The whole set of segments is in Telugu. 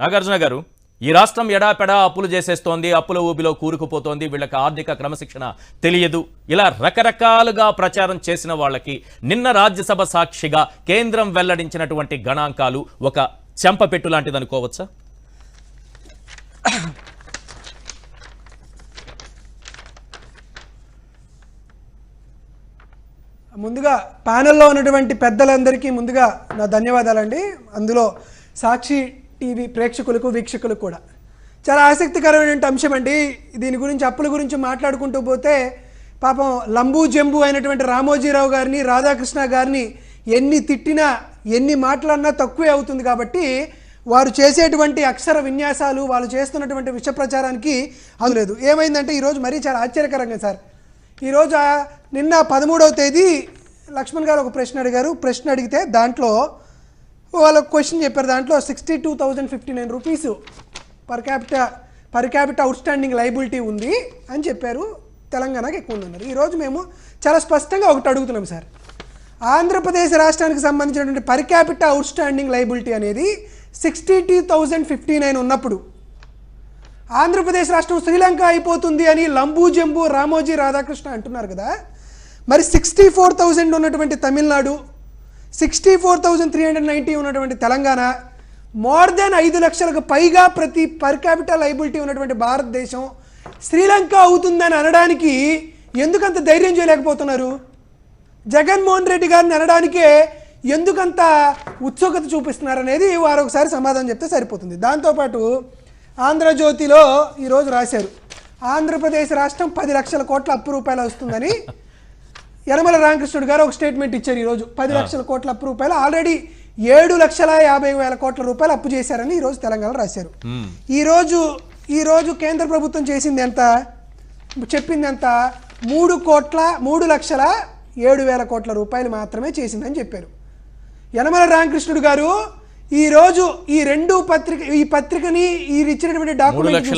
నాగార్జున గారు, ఈ రాష్ట్రం ఎడాపెడా అప్పులు చేసేస్తోంది, అప్పుల ఊబిలో కూరుకుపోతోంది, వీళ్ళకి ఆర్థిక క్రమశిక్షణ తెలియదు, ఇలా రకరకాలుగా ప్రచారం చేసిన వాళ్ళకి నిన్న రాజ్యసభ సాక్షిగా కేంద్రం వెల్లడించినటువంటి గణాంకాలు ఒక చెంపపెట్టు లాంటిది అనుకోవచ్చా? ముందుగా ప్యానెల్లో ఉన్నటువంటి పెద్దలందరికీ ముందుగా నా ధన్యవాదాలండి. అందులో సాక్షి టీవీ ప్రేక్షకులకు వీక్షకులకు కూడా చాలా ఆసక్తికరమైన అంశం అండి. దీని గురించి అప్పుల గురించి మాట్లాడుకుంటూ పోతే పాపం లంబూ జంబు అయినటువంటి రామోజీరావు గారిని, రాధాకృష్ణ గారిని ఎన్ని తిట్టినా ఎన్ని మాట్లాడినా తక్కువే అవుతుంది. కాబట్టి వారు చేసేటువంటి అక్షర విన్యాసాలు, వాళ్ళు చేస్తున్నటువంటి విష ప్రచారానికి అందులేదు. ఏమైందంటే ఈరోజు మరీ చాలా ఆశ్చర్యకరంగా సార్, ఈరోజు నిన్న 13వ తేదీ లక్ష్మణ్ గారు ఒక ప్రశ్న అడిగారు. ప్రశ్న అడిగితే దాంట్లో వాళ్ళకు క్వశ్చన్ చెప్పారు. దాంట్లో 62,059 rupees per capita out standing liability ఉంది అని చెప్పారు. తెలంగాణకి ఎక్కువ ఉందన్నారు. ఈరోజు మేము చాలా స్పష్టంగా ఒకటి అడుగుతున్నాం సార్, ఆంధ్రప్రదేశ్ రాష్ట్రానికి సంబంధించినటువంటి per capita out standing liability అనేది 62,059 ఉన్నప్పుడు ఆంధ్రప్రదేశ్ రాష్ట్రం శ్రీలంక అయిపోతుంది అని లంబూ జంబు రామోజీ రాధాకృష్ణ అంటున్నారు కదా. మరి 64,000 ఉన్నటువంటి తమిళనాడు, 64,390 ఉన్నటువంటి తెలంగాణ, మోర్ దెన్ 5 లక్షలకు పైగా ప్రతి పర్ క్యాపిటల్ లైబిలిటీ ఉన్నటువంటి భారతదేశం శ్రీలంక అవుతుందని అనడానికి ఎందుకంత ధైర్యం చేయలేకపోతున్నారు? జగన్మోహన్ రెడ్డి గారిని అనడానికే ఎందుకంత ఉత్సుకత చూపిస్తున్నారు అనేది వారు ఒకసారి సమాధానం చెప్తే సరిపోతుంది. దాంతోపాటు ఆంధ్రజ్యోతిలో ఈరోజు రాశారు, ఆంధ్రప్రదేశ్ రాష్ట్రం 10 లక్షల కోట్ల అప్పు రూపాయలు వస్తుందని యనమల రామకృష్ణుడు గారు ఒక స్టేట్మెంట్ ఇచ్చారు. ఈరోజు 10 లక్షల కోట్ల అప్పు రూపాయలు ఆల్రెడీ 7,50,000 కోట్ల రూపాయలు అప్పు చేశారని ఈరోజు తెలంగాణ రాశారు. ఈరోజు కేంద్ర ప్రభుత్వం చేసింది ఎంత, చెప్పింది ఎంత, 3,07,000 కోట్ల రూపాయలు మాత్రమే చేసిందని చెప్పారు. యనమల రామకృష్ణుడు గారు ఈరోజు ఈ పత్రికని ఇచ్చినటువంటి డాక్యుమెంట్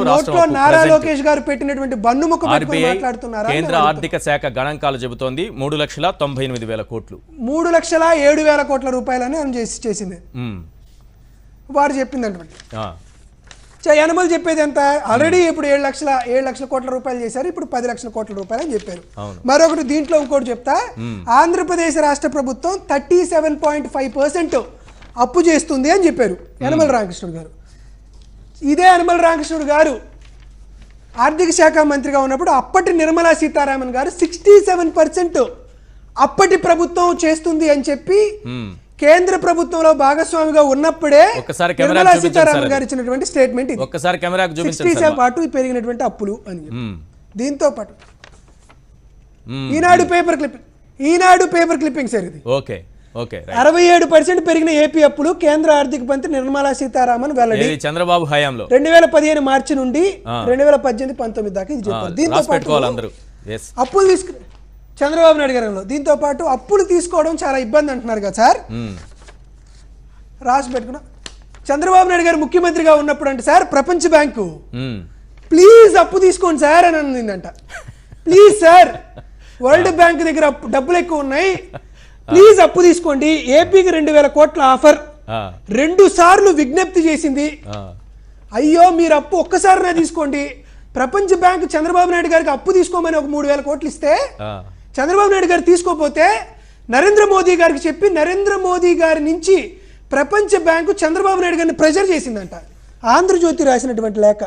నోట్లో నారా లోకేష్ గారు పెట్టినటువంటి బన్నుముక్క పెట్టుకొని మాట్లాడుతున్నారా? కేంద్ర ఆర్థిక శాఖ గణాంకాలు చెబుతోంది 3,98,000 కోట్లు, 3,07,000 కోట్ల రూపాయలని చేసింది వారు చెప్పింది అటువంటి. యనమలు చెప్పేది ఎంత, ఆల్రెడీ ఇప్పుడు 7 లక్షల కోట్ల రూపాయలు చేశారు, ఇప్పుడు 10 లక్షల కోట్ల రూపాయలు అని చెప్పారు. మరొకటి దీంట్లో ఇంకోటి చెప్తా, ఆంధ్రప్రదేశ్ రాష్ట్ర ప్రభుత్వం 37.5% అప్పు చేస్తుంది అని చెప్పారు యనమల రామకృష్ణుడు గారు. ఇదే యనమల రామకృష్ణుడు గారు ఆర్థిక శాఖ మంత్రిగా ఉన్నప్పుడు అప్పటి నిర్మలా సీతారామన్ గారు 67% అప్పటి ప్రభుత్వం చేస్తుంది అని చెప్పి కేంద్ర ప్రభుత్వంలో భాగస్వామిగా ఉన్నప్పుడే నిర్మలా సీతారామన్ గారు ఇచ్చినటువంటి స్టేట్మెంట్ ఇది. ఒక్కసారి కెమెరాకు చూపించండి. 60% పాటు పెరిగినటువంటి అప్పులు అని. దీంతో పాటు ఈనాడు పేపర్ క్లిప్పింగ్ సార్ ఇది. 67% పెరిగిన ఏపీ అప్పులు కేంద్ర ఆర్థిక మంత్రి నిర్మలా సీతారామన్ వెల్లడి. చంద్రబాబు హయాంలో 2015 మార్చి నుండి 2018-19 దాకా ఇది చెప్పారు. దీంతో పాటు అప్పులు చంద్రబాబు నాయుడు గారు దీంతో పాటు అప్పులు తీసుకోవడం చాలా ఇబ్బంది అంటున్నారు కదా సార్, రాసి పెట్టుకున్నా. చంద్రబాబు నాయుడు గారు ముఖ్యమంత్రిగా ఉన్నప్పుడు అంటే సార్ ప్రపంచ బ్యాంకు ప్లీజ్ అప్పు తీసుకోండి సార్ అని అందంట. ప్లీజ్ సార్, వరల్డ్ బ్యాంక్ దగ్గర డబ్బులు ఎక్కువ ఉన్నాయి, ప్లీజ్ అప్పు తీసుకోండి. ఏపీకి 2,000 కోట్ల ఆఫర్ 2 సార్లు విజ్ఞప్తి చేసింది. అయ్యో మీరు అప్పు ఒక్కసారినే తీసుకోండి. ప్రపంచ బ్యాంక్ చంద్రబాబు నాయుడు గారికి అప్పు తీసుకోమని ఒక 3,000 కోట్లు ఇస్తే చంద్రబాబు నాయుడు గారు తీసుకోపోతే నరేంద్ర మోదీ గారికి చెప్పి నరేంద్ర మోదీ గారి నుంచి ప్రపంచ బ్యాంకు చంద్రబాబు నాయుడు గారిని ప్రెజర్ చేసిందంట. ఆంధ్రజ్యోతి రాసినటువంటి లేఖ.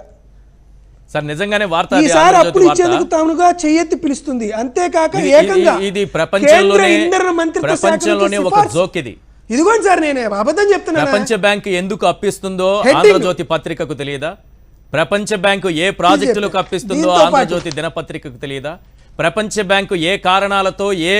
ఈసారి అప్పులు ఇచ్చేందుకు తానుగా చెయ్యెత్తి పిలుస్తుంది. అంతేకాక ఏకంగా కేంద్ర ఇంధన మంత్రిత్వ శాఖ ఇదిగోండి సార్, నేను అబద్ధం చెప్తున్నా. ప్రపంచ బ్యాంకు ఎందుకు అప్పిస్తుందో ఆంధ్రజ్యోతి పత్రికకు తెలియదా? ప్రపంచ బ్యాంకు ఏ ప్రాజెక్టులకు అప్పిస్తుందో ఆంధ్రజ్యోతి దినపత్రికకు తెలియదా? ప్రపంచ బ్యాంకు ఏ కారణాలతో ఏ